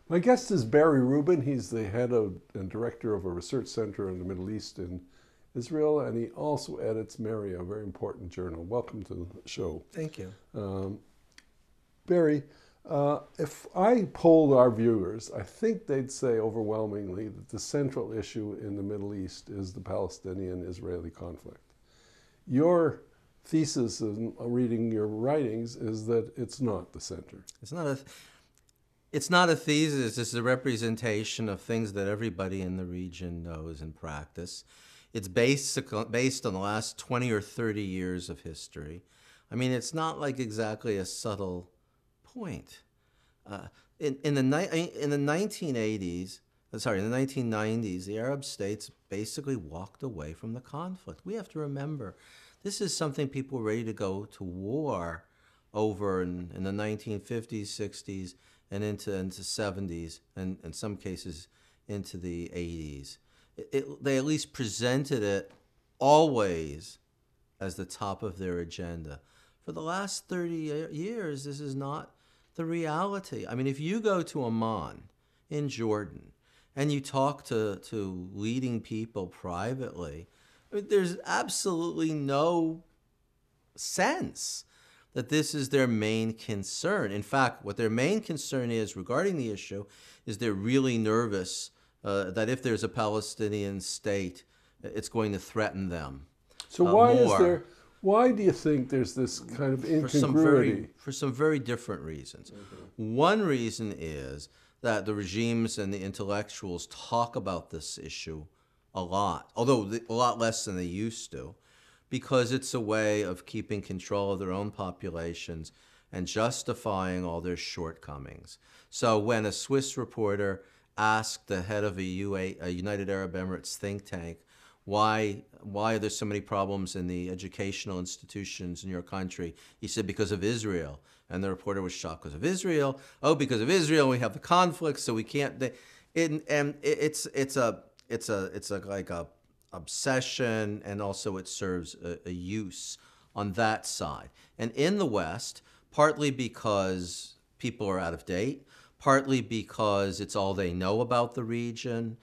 My guest is Barry Rubin. He's the head of and director of a research center in the Middle East in Israel, and he also edits Mary, a very important journal. Welcome to the show. Thank you. Barry, if I polled our viewers, I think they'd say overwhelmingly that the central issue in the Middle East is the Palestinian-Israeli conflict. Your thesis in reading your writings is that it's not the center. It's not a thesis. It's a representation of things that everybody in the region knows and practice. It's based on the last 20 or 30 years of history. I mean, it's not like exactly a subtle point. In the 1980s, in the 1990s, the Arab states basically walked away from the conflict. We have to remember, this is something people were ready to go to war over in the 1950s, 60s, and into 70s, and in some cases into the 80s. They at least presented it always as the top of their agenda. For the last 30 years, this is not the reality. I mean, if you go to Amman in Jordan and you talk to leading people privately, I mean, there's absolutely no sense that this is their main concern. In fact, what their main concern is regarding the issue is they're really nervous that if there's a Palestinian state, it's going to threaten them. So why do you think there's this kind of incongruity? For some very different reasons. One reason is that the regimes and the intellectuals talk about this issue a lot, although a lot less than they used to, because it's a way of keeping control of their own populations and justifying all their shortcomings. So when a Swiss reporter asked the head of a United Arab Emirates think tank, why are there so many problems in the educational institutions in your country? He said, because of Israel. And the reporter was shocked. Because of Israel? Oh, because of Israel, we have the conflict, so we can't. It's like a obsession, and also it serves a use on that side. And in the West, partly because people are out of date, partly because it's all they know about the region,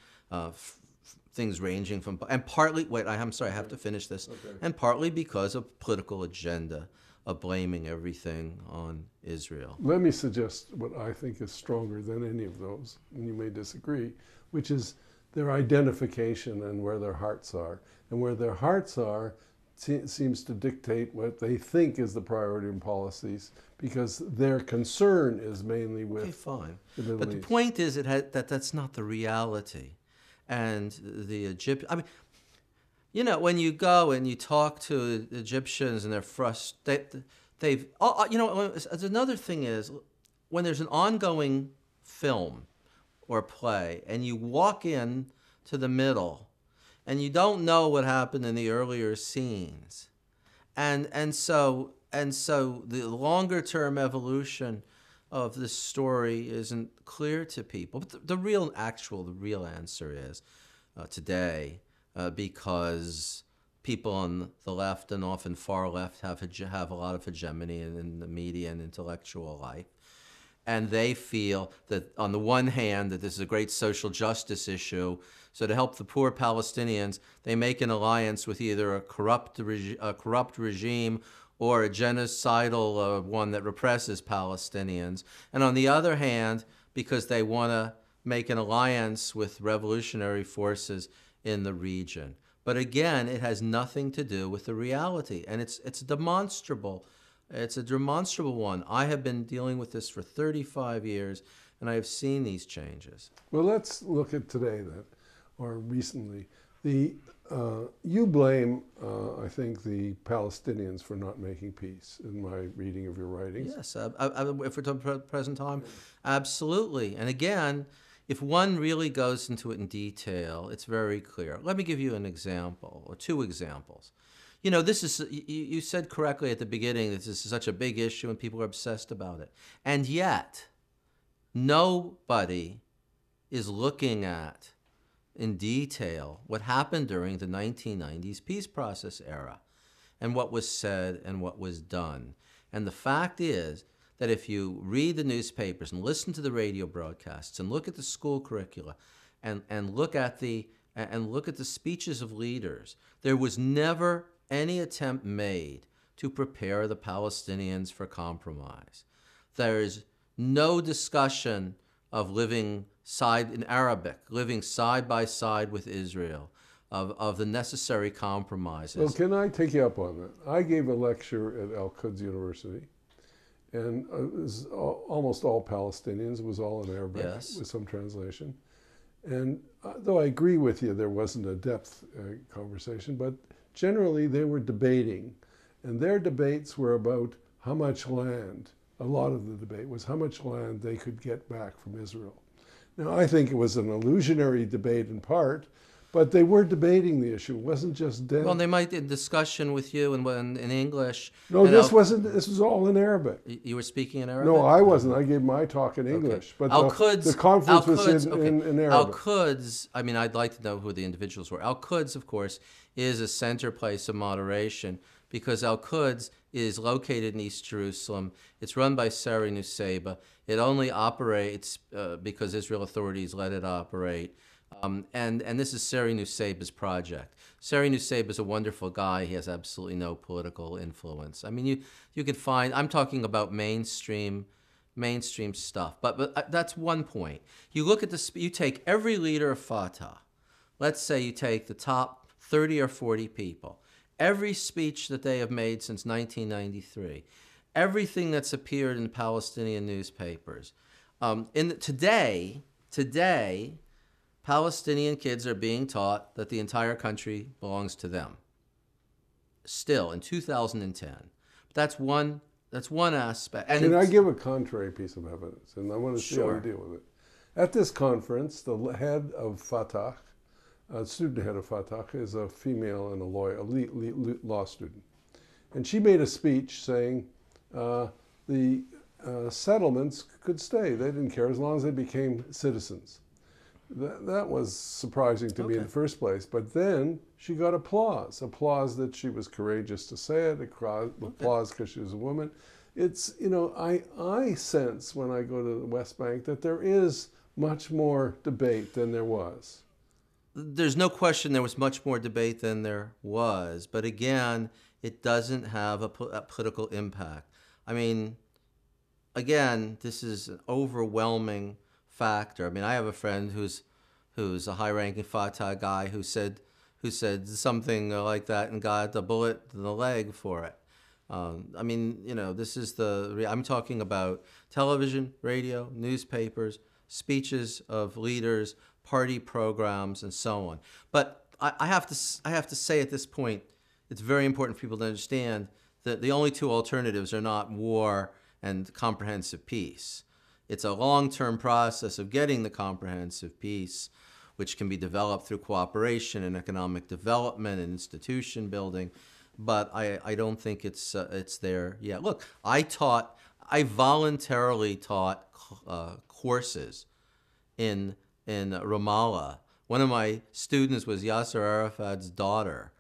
things ranging from, and partly, I'm sorry, I have to finish this, okay. And partly because of political agenda of blaming everything on Israel. Let me suggest what I think is stronger than any of those, and you may disagree, which is their identification and where their hearts are. And where their hearts are seems to dictate what they think is the priority in policies, because their concern is mainly with the Middle East. But the point is that that's not the reality. And the Egyptians, I mean, you know, when you go and you talk to Egyptians and they're frustrated, there's another thing is, when there's an ongoing film or play and you walk in to the middle and you don't know what happened in the earlier scenes, and so the longer term evolution of this story isn't clear to people. But the real answer is today, because people on the left and often far left have a lot of hegemony in the media and intellectual life. And they feel that, on the one hand, that this is a great social justice issue. So to help the poor Palestinians, they make an alliance with either a corrupt regime or a genocidal one that represses Palestinians. And on the other hand, because they want to make an alliance with revolutionary forces in the region. But again, it has nothing to do with the reality, and it's demonstrable. It's a demonstrable one. I have been dealing with this for 35 years, and I have seen these changes. Well, let's look at today then, or recently. You blame, I think, the Palestinians for not making peace, in my reading of your writings. Yes, if we're talking present time, absolutely. And again, if one really goes into it in detail, it's very clear. Let me give you an example, or two examples. You know, you said correctly at the beginning that this is such a big issue and people are obsessed about it. And yet, nobody is looking at in detail what happened during the 1990s peace process era and what was said and what was done. And the fact is that if you read the newspapers and listen to the radio broadcasts and look at the school curricula and look at the speeches of leaders, there was never any attempt made to prepare the Palestinians for compromise. There is no discussion of living in Arabic, living side by side with Israel, of the necessary compromises. Well, can I take you up on that? I gave a lecture at Al-Quds University, and it was almost all Palestinians. It was all in Arabic, Yes. with some translation. And though I agree with you, there wasn't a depth conversation, but generally they were debating. And their debates were about how much land, a lot of the debate was how much land they could get back from Israel. Now, I think it was an illusionary debate in part, but they were debating the issue. It wasn't just dead. Well, they might in discussion with you in English. No, this was all in Arabic. You were speaking in Arabic? No, I wasn't. I gave my talk in English. Okay. But the conference was in Arabic. Al-Quds, I mean, I'd like to know who the individuals were. Al-Quds, of course, is a center place of moderation because Al-Quds is located in East Jerusalem. It's run by Sari Nusseibeh. It only operates because Israel authorities let it operate. And this is Sari Nusseibeh's project. Sari Nusseibeh is a wonderful guy. He has absolutely no political influence. I mean, you could find, I'm talking about mainstream stuff. But that's one point. You look at you take every leader of Fatah. Let's say you take the top 30 or 40 people. Every speech that they have made since 1993. Everything that's appeared in Palestinian newspapers. Today, Palestinian kids are being taught that the entire country belongs to them. Still, in 2010. That's one aspect. And can I give a contrary piece of evidence? And I want to see how Sure. we deal with it. At this conference, the head of Fatah, student head of Fatah, is a female and a lawyer, a law student. And she made a speech saying the settlements could stay. They didn't care as long as they became citizens. That was surprising to me in the first place. But then she got applause that she was courageous to say it, applause because she was a woman. It's, I sense when I go to the West Bank that there is much more debate than there was. There's no question there was much more debate than there was. But again, it doesn't have a political impact. I mean, again, this is an overwhelming factor. I mean, I have a friend who's a high-ranking Fatah guy who said something like that and got a bullet in the leg for it. I mean, this is I'm talking about television, radio, newspapers, speeches of leaders, party programs, and so on. But I have to say at this point, it's very important for people to understand that the only two alternatives are not war and comprehensive peace. It's a long-term process of getting the comprehensive peace, which can be developed through cooperation and economic development and institution building. But I don't think it's there yet. Look, I voluntarily taught courses in Ramallah. One of my students was Yasser Arafat's daughter,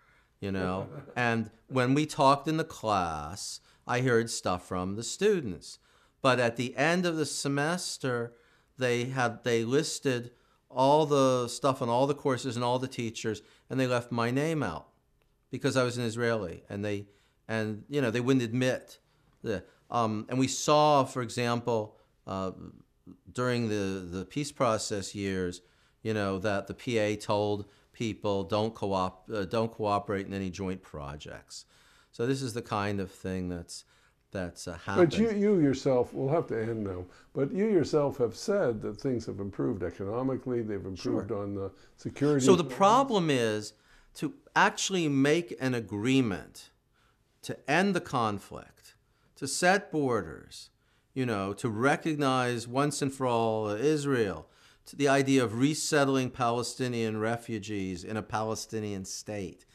and when we talked in the class, I heard stuff from the students. But at the end of the semester, they listed all the stuff on all the courses and all the teachers, and they left my name out because I was an Israeli, and they wouldn't admit the. And we saw, for example, during the peace process years, that the PA told people don't cooperate in any joint projects. So this is the kind of thing that's happened. But you yourself, we'll have to end now, but you yourself have said that things have improved economically, they've improved on the security. So the problem is to actually make an agreement to end the conflict, to set borders, to recognize once and for all Israel, to the idea of resettling Palestinian refugees in a Palestinian state.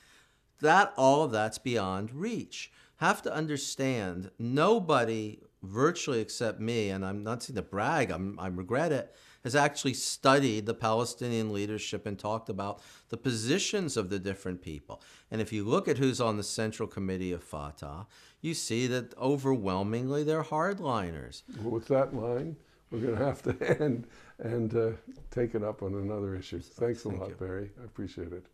All of that's beyond reach. Have to understand, nobody virtually except me, and I'm not saying to brag, I regret it, has actually studied the Palestinian leadership and talked about the positions of the different people. And if you look at who's on the Central Committee of Fatah, you see that overwhelmingly they're hardliners. Well, with that line, we're going to have to end and take it up on another issue. Thanks a lot, Barry. I appreciate it.